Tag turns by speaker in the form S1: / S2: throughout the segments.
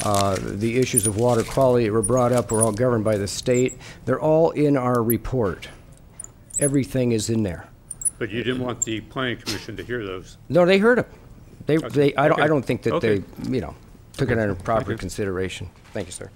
S1: The issues of water quality that were brought up were all governed by the state. They're all in our report. Everything is in there.
S2: But you didn't want the planning commission to hear those.
S1: No, they heard them. I
S2: Okay.
S1: don't think that
S2: Okay.
S1: they, took it under proper
S2: Thank you.
S1: consideration. Thank you, sir.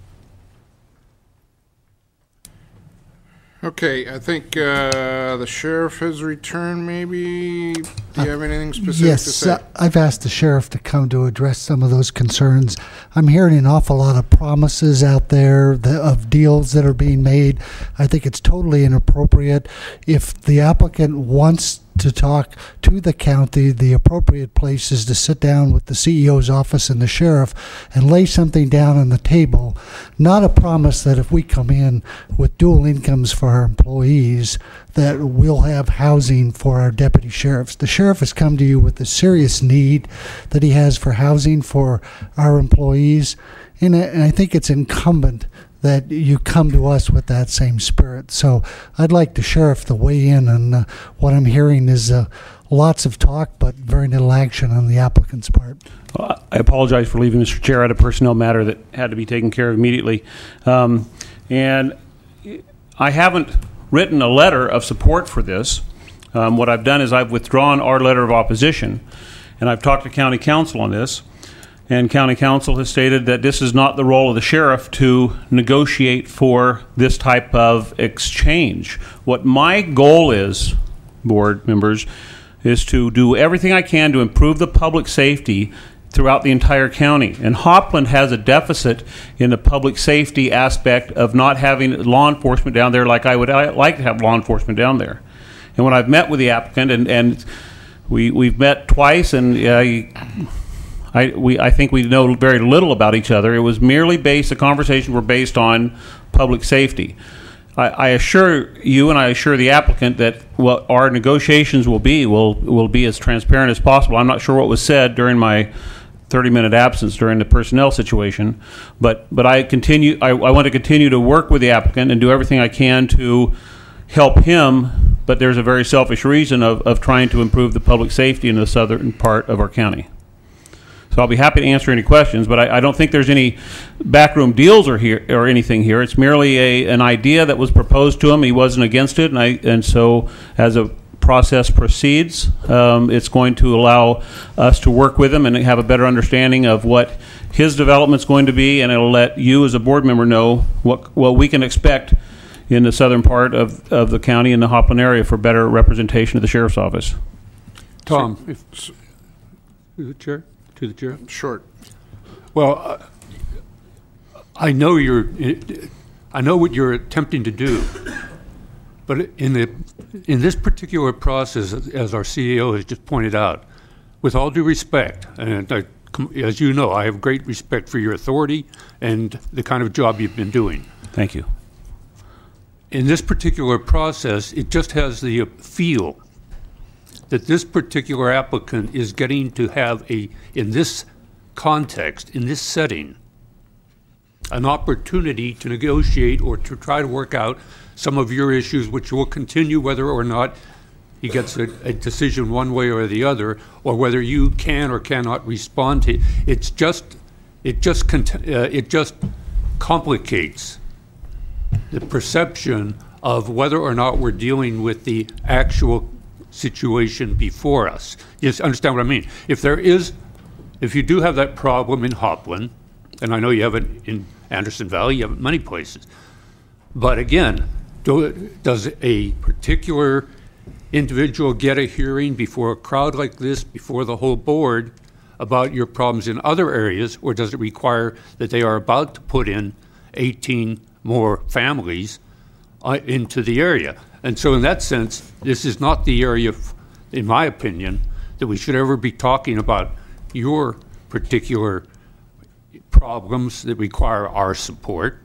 S3: Okay, I think the sheriff has returned, maybe. Do you have anything specific to
S4: Yes,
S3: say?
S4: I've asked the sheriff to come to address some of those concerns. I'm hearing an awful lot of promises out there of deals that are being made. I think it's totally inappropriate. If the applicant wants to talk to the county, the appropriate place is to sit down with the CEO's office and the sheriff and lay something down on the table, not a promise that if we come in with dual incomes for our employees that we'll have housing for our deputy sheriffs. The sheriff has come to you with a serious need that he has for housing for our employees, and I think it's incumbent that you come to us with that same spirit. So I'd like the sheriff to weigh in on what I'm hearing is lots of talk, but very little action on the applicant's part.
S5: Well, I apologize for leaving, Mr. Chair. I had a personnel matter that had to be taken care of immediately. And I haven't written a letter of support for this. What I've done is I've withdrawn our letter of opposition, and I've talked to county council on this. And county council has stated that this is not the role of the sheriff to negotiate for this type of exchange. What my goal is, board members, is to do everything I can to improve the public safety throughout the entire county. And Hopland has a deficit in the public safety aspect of not having law enforcement down there like I would like to have law enforcement down there. And when I've met with the applicant, and we've met twice, and I think we know very little about each other. It was merely the conversations were based on public safety. I assure you and I assure the applicant that what our negotiations will be as transparent as possible. I'm not sure what was said during my 30-minute absence during the personnel situation, but I want to continue to work with the applicant and do everything I can to help him, but there's a very selfish reason of trying to improve the public safety in the southern part of our county. So I'll be happy to answer any questions, but I don't think there's any backroom deals or anything here. It's merely an idea that was proposed to him. He wasn't against it, and so as a process proceeds, it's going to allow us to work with him and have a better understanding of what his development's going to be, and it'll let you as a board member know what we can expect in the southern part of the county and the Hopland area for better representation of the sheriff's office.
S2: Tom, to the chair.
S3: Short.
S2: Well, I know what you're attempting to do, but in this particular process, as our CEO has just pointed out, with all due respect, and as you know, I have great respect for your authority and the kind of job you've been doing.
S5: Thank you.
S2: In this particular process, it just has the feel that this particular applicant is getting to have in this context, in this setting, an opportunity to negotiate or to try to work out some of your issues, which will continue whether or not he gets a decision one way or the other, or whether you can or cannot respond to it. It just complicates the perception of whether or not we're dealing with the actual situation before us. You understand what I mean? If you do have that problem in Hopland, and I know you have it in Anderson Valley, you have it many places, but again, does a particular individual get a hearing before a crowd like this, before the whole board, about your problems in other areas, or does it require that they are about to put in 18 more families into the area? And so in that sense, this is not the area, in my opinion, that we should ever be talking about your particular problems that require our support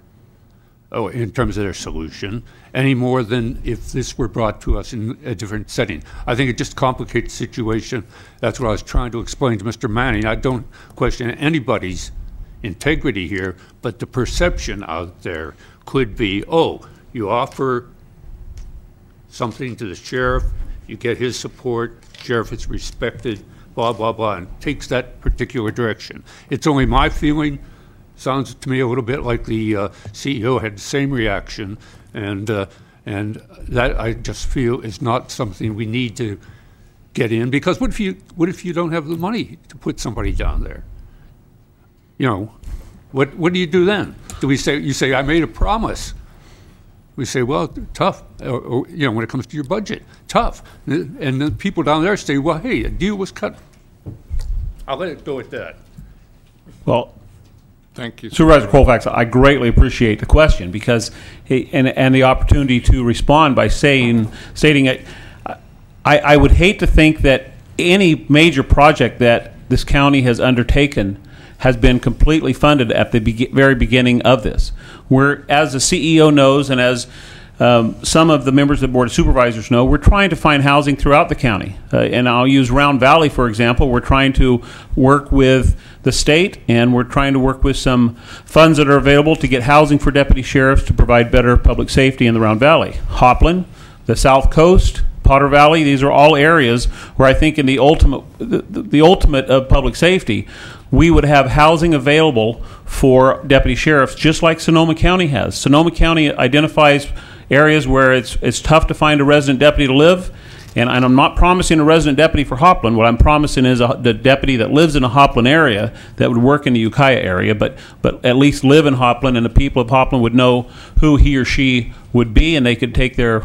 S2: in terms of their solution, any more than if this were brought to us in a different setting. I think it just complicates the situation. That's what I was trying to explain to Mr. Manning. I don't question anybody's integrity here, but the perception out there could be, oh, you offer something to the sheriff, you get his support, sheriff is respected, blah, blah, blah, and takes that particular direction. It's only my feeling, sounds to me a little bit like the CEO had the same reaction, and that I just feel is not something we need to get in, because what if you don't have the money to put somebody down there? You know, what do you do then? You say I made a promise. We say, well, tough. Or, you know, when it comes to your budget, tough. And the people down there say, well, hey, a deal was cut. I'll let it go at that.
S5: Well,
S3: Thank you.
S5: Supervisor Colfax, I greatly appreciate the question because and the opportunity to respond by stating it. I would hate to think that any major project that this county has undertaken has been completely funded at the very beginning of this. Where, as the CEO knows, and as some of the members of the Board of Supervisors know, we're trying to find housing throughout the county. And I'll use Round Valley, for example. We're trying to work with the state, and we're trying to work with some funds that are available to get housing for deputy sheriffs to provide better public safety in the Round Valley. Hopland, the South Coast, Potter Valley, these are all areas where I think in the ultimate of public safety, we would have housing available for deputy sheriffs, just like Sonoma County has. Sonoma County identifies areas where it's tough to find a resident deputy to live, and I'm not promising a resident deputy for Hopland. What I'm promising is the deputy that lives in a Hopland area that would work in the Ukiah area, but at least live in Hopland, and the people of Hopland would know who he or she would be, and they could take their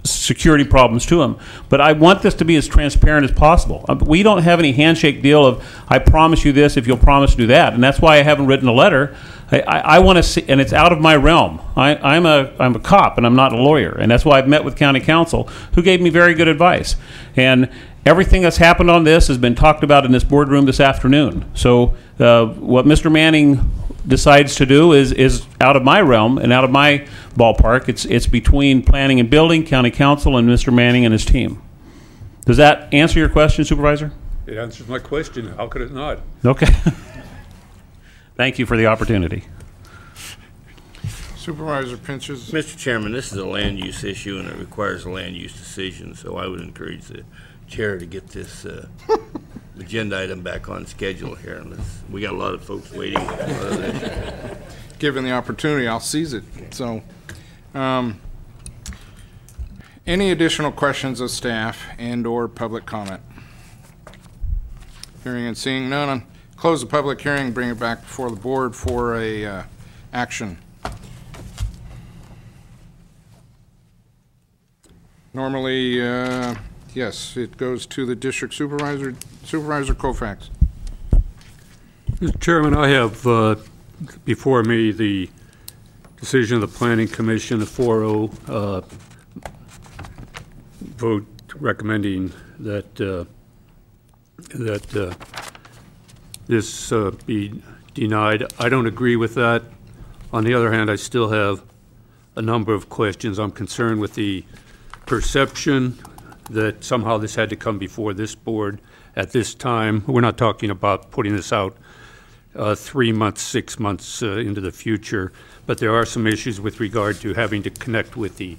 S5: security problems to him. But I want this to be as transparent as possible. We don't have any handshake deal of, I promise you this if you'll promise to do that. And that's why I haven't written a letter. I want to see, and it's out of my realm. I'm a cop and I'm not a lawyer. And that's why I've met with county council, who gave me very good advice. And everything that's happened on this has been talked about in this boardroom this afternoon. So what Mr. Manning decides to do is out of my realm and out of my ballpark. It's between planning and building, county council, and Mr. Manning and his team. Does that answer your question, Supervisor?
S2: It answers my question. How could it not?
S5: Okay. Thank you for the opportunity.
S3: Supervisor Pinches.
S6: Mr. Chairman, this is a land use issue and it requires a land use decision, so I would encourage the chair to get this agenda item back on schedule here. We got a lot of folks waiting.
S3: Given the opportunity, I'll seize it. So, any additional questions of staff and/or public comment? Hearing and seeing none, close the public hearing, bring it back before the board for a action. Normally, yes, it goes to the district supervisor, Supervisor Colfax.
S2: Mr. Chairman, I have before me the decision of the Planning Commission, a 4-0 vote recommending that this be denied. I don't agree with that. On the other hand, I still have a number of questions. I'm concerned with the perception that somehow this had to come before this board at this time. We're not talking about putting this out 3 months, 6 months into the future, but there are some issues with regard to having to connect with the